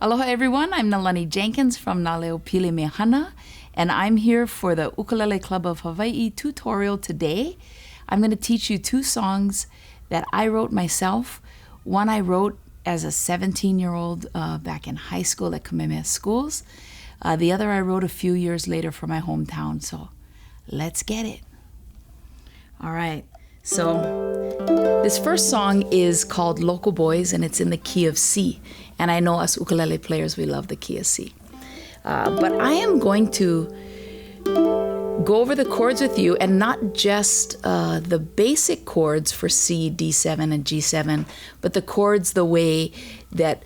Aloha everyone, I'm Nālani Jenkins from Nā Leo Pilimehana, and I'm here for the Ukulele Club of Hawaiʻi tutorial today. I'm going to teach you two songs that I wrote myself. One I wrote as a 17-year-old back in high school at Kamehameha Schools. The other I wrote a few years later for my hometown, so let's get it. All right, so this first song is called Local Boys, and it's in the key of C. And I know us ukulele players, we love the key of C. But I am going to go over the chords with you, and not just the basic chords for C, D7, and G7, but the chords the way that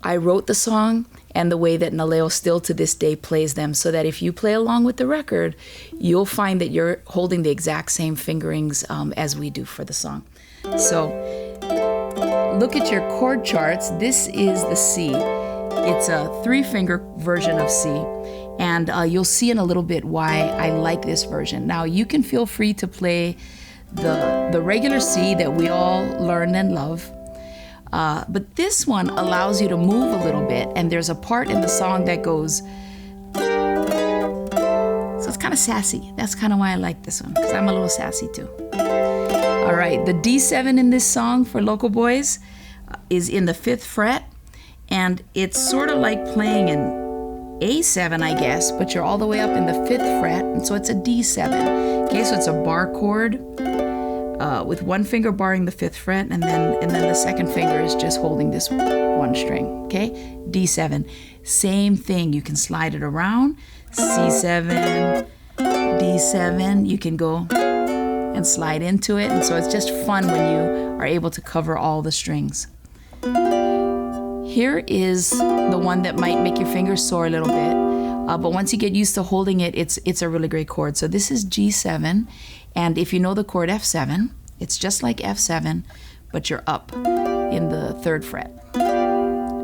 I wrote the song and the way that Nā Leo still to this day plays them, so that if you play along with the record, you'll find that you're holding the exact same fingerings as we do for the song. So look at your chord charts. This is the C. It's a 3-finger version of C, and you'll see in a little bit why I like this version. Now you can feel free to play the regular C that we all learn and love, but this one allows you to move a little bit, and there's a part in the song that goes, so it's kind of sassy. That's kind of why I like this one, because I'm a little sassy too. All right, the D7 in this song for Local Boys is in the 5th fret, and it's sort of like playing an A7, I guess, but you're all the way up in the 5th fret, and so it's a D7. Okay, so it's a bar chord with one finger barring the 5th fret, and then the second finger is just holding this one string. Okay, D7. Same thing. You can slide it around. C7, D7. You can go and slide into it, and so it's just fun when you are able to cover all the strings. Here is the one that might make your fingers sore a little bit, but once you get used to holding it, it's a really great chord. So this is G7, and if you know the chord F7, it's just like F7, but you're up in the 3rd fret.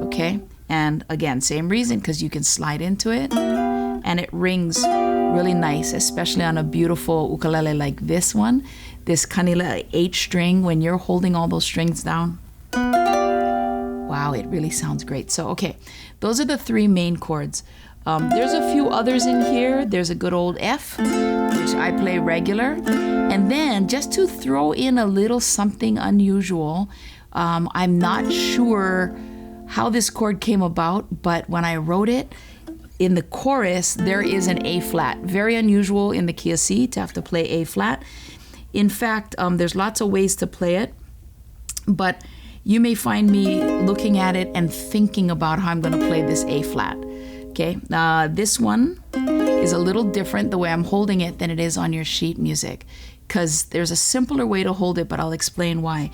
Okay, and again, same reason, because you can slide into it, and it rings really nice, especially on a beautiful ukulele like this one, this Kanileʻa H string. When you're holding all those strings down, wow, it really sounds great. So, okay, those are the 3 main chords. There's a few others in here. There's a good old F, which I play regular. And then, just to throw in a little something unusual, I'm not sure how this chord came about, but when I wrote it, in the chorus, there is an A flat. Very unusual in the key of C to have to play A flat. In fact, there's lots of ways to play it, but you may find me looking at it and thinking about how I'm going to play this A flat. Okay, this one is a little different the way I'm holding it than it is on your sheet music, because there's a simpler way to hold it, but I'll explain why.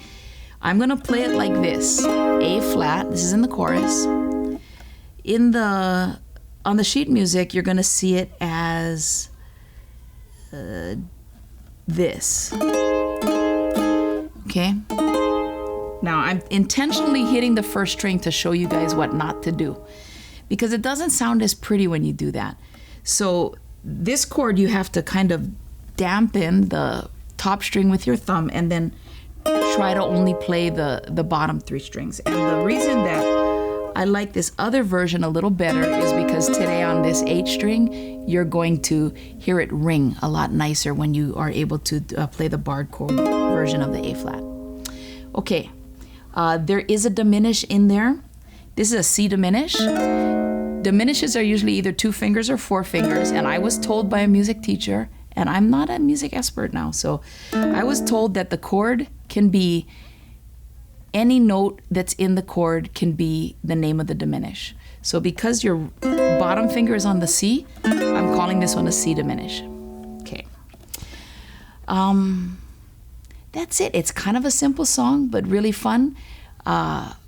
I'm going to play it like this: A flat. This is in the chorus. On the sheet music, you're going to see it as this. Okay? Now, I'm intentionally hitting the 1st string to show you guys what not to do, because it doesn't sound as pretty when you do that. So this chord, you have to kind of dampen the top string with your thumb and then try to only play the bottom 3 strings. And the reason that I like this other version a little better is because today on this H string, you're going to hear it ring a lot nicer when you are able to play the barred chord version of the A flat. Okay, there is a diminish in there. This is a C diminish. Diminishes are usually either 2 fingers or 4 fingers, and I was told by a music teacher, and I'm not a music expert now, so I was told that the chord can be any note that's in the chord can be the name of the diminish. So because your bottom finger is on the C, I'm calling this one a C diminish. Okay. That's it. It's kind of a simple song, but really fun.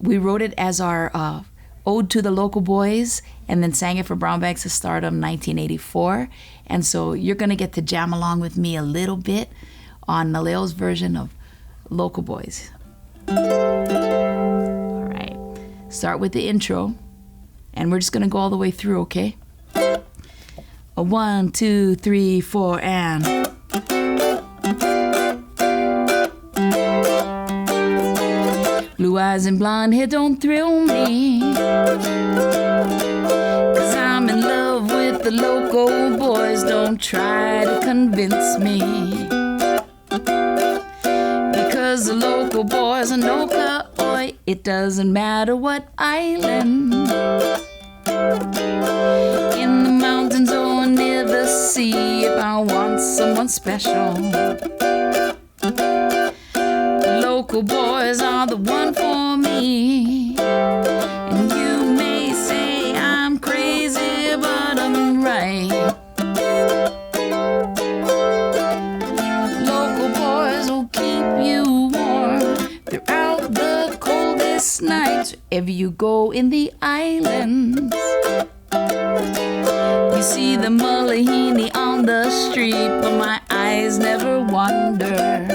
We wrote it as our ode to the local boys, and then sang it for Brown Bags of Stardom 1984. And so you're going to get to jam along with me a little bit on Nā Leo's version of Local Boys. All right, start with the intro, and we're just gonna go all the way through, okay? 1, 2, 3, 4, and blue eyes and blonde hair don't thrill me. the local boys, don't try to convince me. Because the local boys are no ka-oi, it doesn't matter what island. In the mountains or near the sea, if I want someone special, the local boys are the one for me. And you may say I'm crazy, but I'm right. Local boys will keep you warm throughout the coldest nights wherever you go in the islands. You see the mulahini on the street, but my eyes never wander.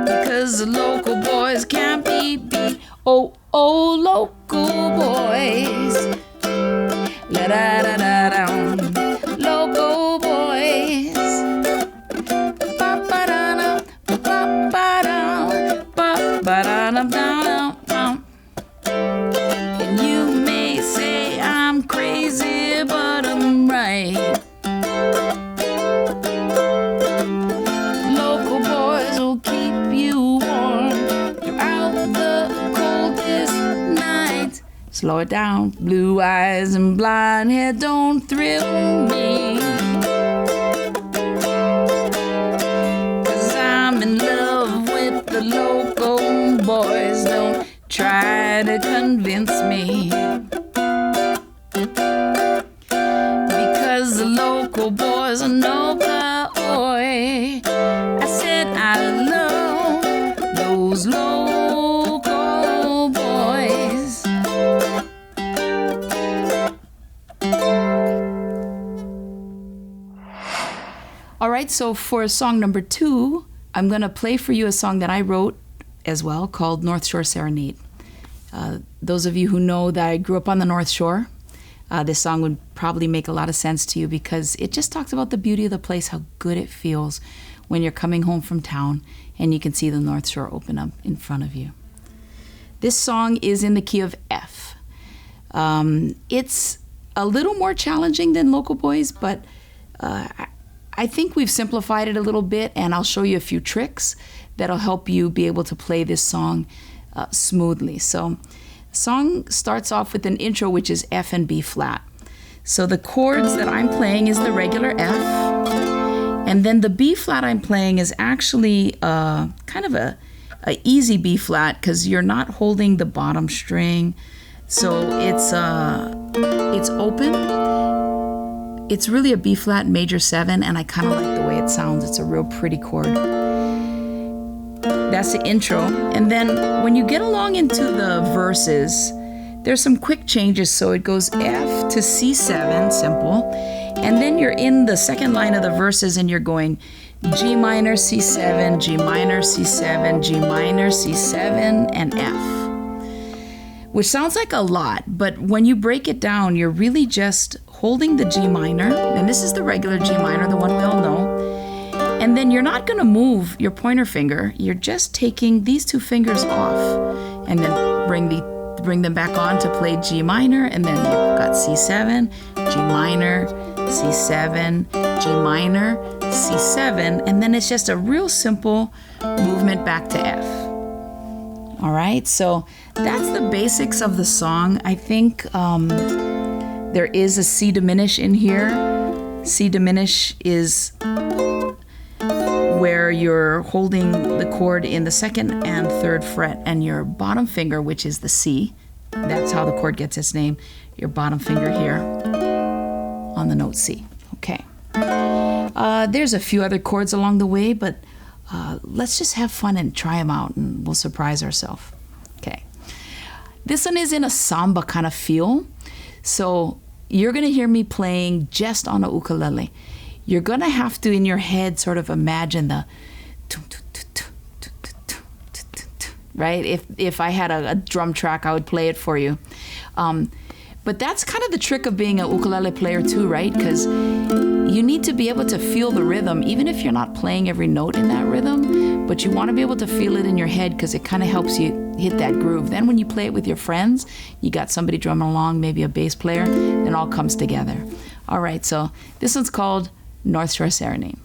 Because the local boys can't be beat. Oh, oh, local boys. La da da da da. Local boys. Ba ba da da, ba ba da, ba ba da da da. And you may say I'm crazy, but I'm right. Local boys will keep you warm throughout the coldest nights. Slow it down. Blue eyes and blonde hair don't thrill me. 'Cause I'm in love with the local boys. Don't try to convince me. Because the local boys are no ka-oi. I said I love those local boys. All right, so for song number 2, I'm going to play for you a song that I wrote as well called North Shore Serenade. Those of you who know that I grew up on the North Shore, this song would probably make a lot of sense to you because it just talks about the beauty of the place, how good it feels when you're coming home from town and you can see the North Shore open up in front of you. This song is in the key of F. It's a little more challenging than Local Boys, but I think we've simplified it a little bit, and I'll show you a few tricks that'll help you be able to play this song smoothly. So the song starts off with an intro, which is F and B flat. So the chords that I'm playing is the regular F, and then the B flat I'm playing is actually kind of a easy B flat because you're not holding the bottom string. So it's open. It's really a B flat major 7, and I kind of like the way it sounds. It's a real pretty chord. That's the intro. And then when you get along into the verses, there's some quick changes. So it goes F to C7, simple. And then you're in the second line of the verses and you're going G minor, C7, G minor, C7, G minor, C7, and F. Which sounds like a lot, but when you break it down, you're really just holding the G minor, and this is the regular G minor, the one we all know, and then you're not gonna move your pointer finger, you're just taking these 2 fingers off, and then bring them back on to play G minor, and then you've got C7, G minor, C7, G minor, C7, and then it's just a real simple movement back to F. All right, so that's the basics of the song. I think there is a C diminished in here. C diminished is where you're holding the chord in the 2nd and 3rd fret, and your bottom finger, which is the C, that's how the chord gets its name, your bottom finger here on the note C. Okay. There's a few other chords along the way, but let's just have fun and try them out, and we'll surprise ourselves. Okay. This one is in a samba kind of feel. So you're going to hear me playing just on a ukulele. You're going to have to, in your head, sort of imagine the right? If I had a drum track, I would play it for you. But that's kind of the trick of being an ukulele player too, right? Because you need to be able to feel the rhythm, even if you're not playing every note in that rhythm, but you want to be able to feel it in your head because it kind of helps you hit that groove. Then when you play it with your friends, you got somebody drumming along, maybe a bass player, it all comes together. All right, so this one's called North Shore Serenade.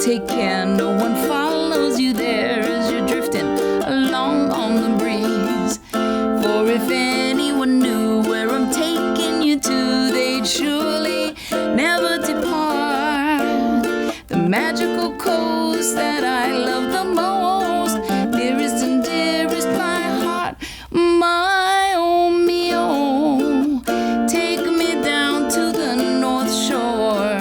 Take care, no one follows you there as you're drifting along on the breeze. For if anyone knew where I'm taking you to, they'd surely never depart. The magical coast that I love the most, nearest and dearest my heart, my own me oh. Take me down to the North Shore,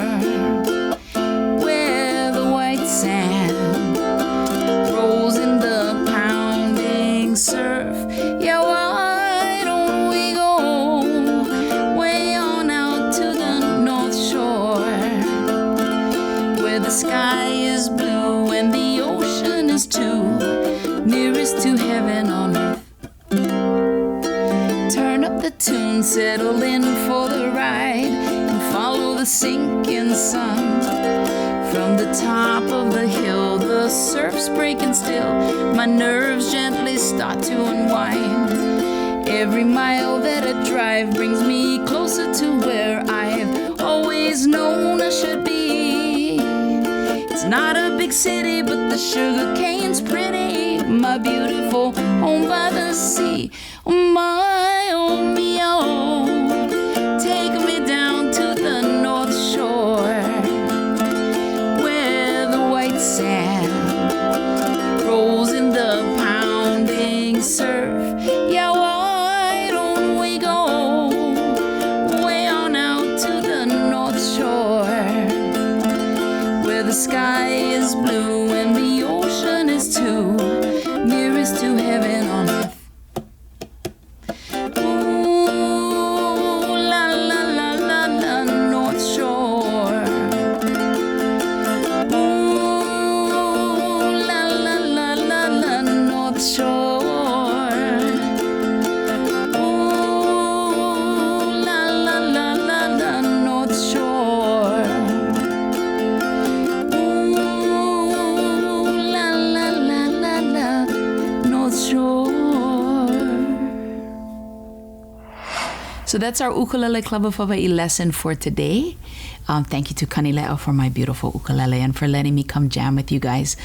surf. Yeah, why don't we go way on out to the North Shore, where the sky is blue and the ocean is too, nearest to heaven on earth. Turn up the tune, settle in for the ride, and follow the sinking sun. From the top of the hill, the surf's breaking still. My nerves gently start to unwind. Every mile that I drive brings me closer to where I've always known I should be. It's not a big city, but the sugar cane's pretty. My beautiful home by the sea. Oh my, oh me, oh. Take me down to the North Shore, sand rolls in the pounding surf. Yeah, why don't we go way on out to the North Shore, where the sky is blue and the ocean is too, nearest to heaven on earth. Ooh, la la la la la, North Shore. Shore. Ooh, la la la la la, North Shore. Ooh, la la la la la, North Shore. So that's our Ukulele Club of Hawaiʻi lesson for today. Thank you to Kanileʻa for my beautiful ukulele and for letting me come jam with you guys.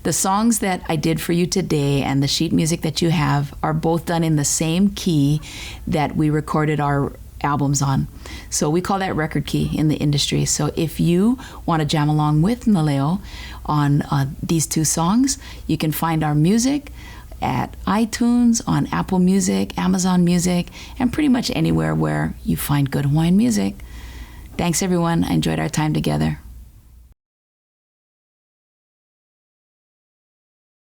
The songs that I did for you today and the sheet music that you have are both done in the same key that we recorded our albums on. So we call that record key in the industry. So if you want to jam along with Nā Leo on these two songs, you can find our music at iTunes, on Apple Music, Amazon Music, and pretty much anywhere where you find good Hawaiian music. Thanks, everyone. I enjoyed our time together.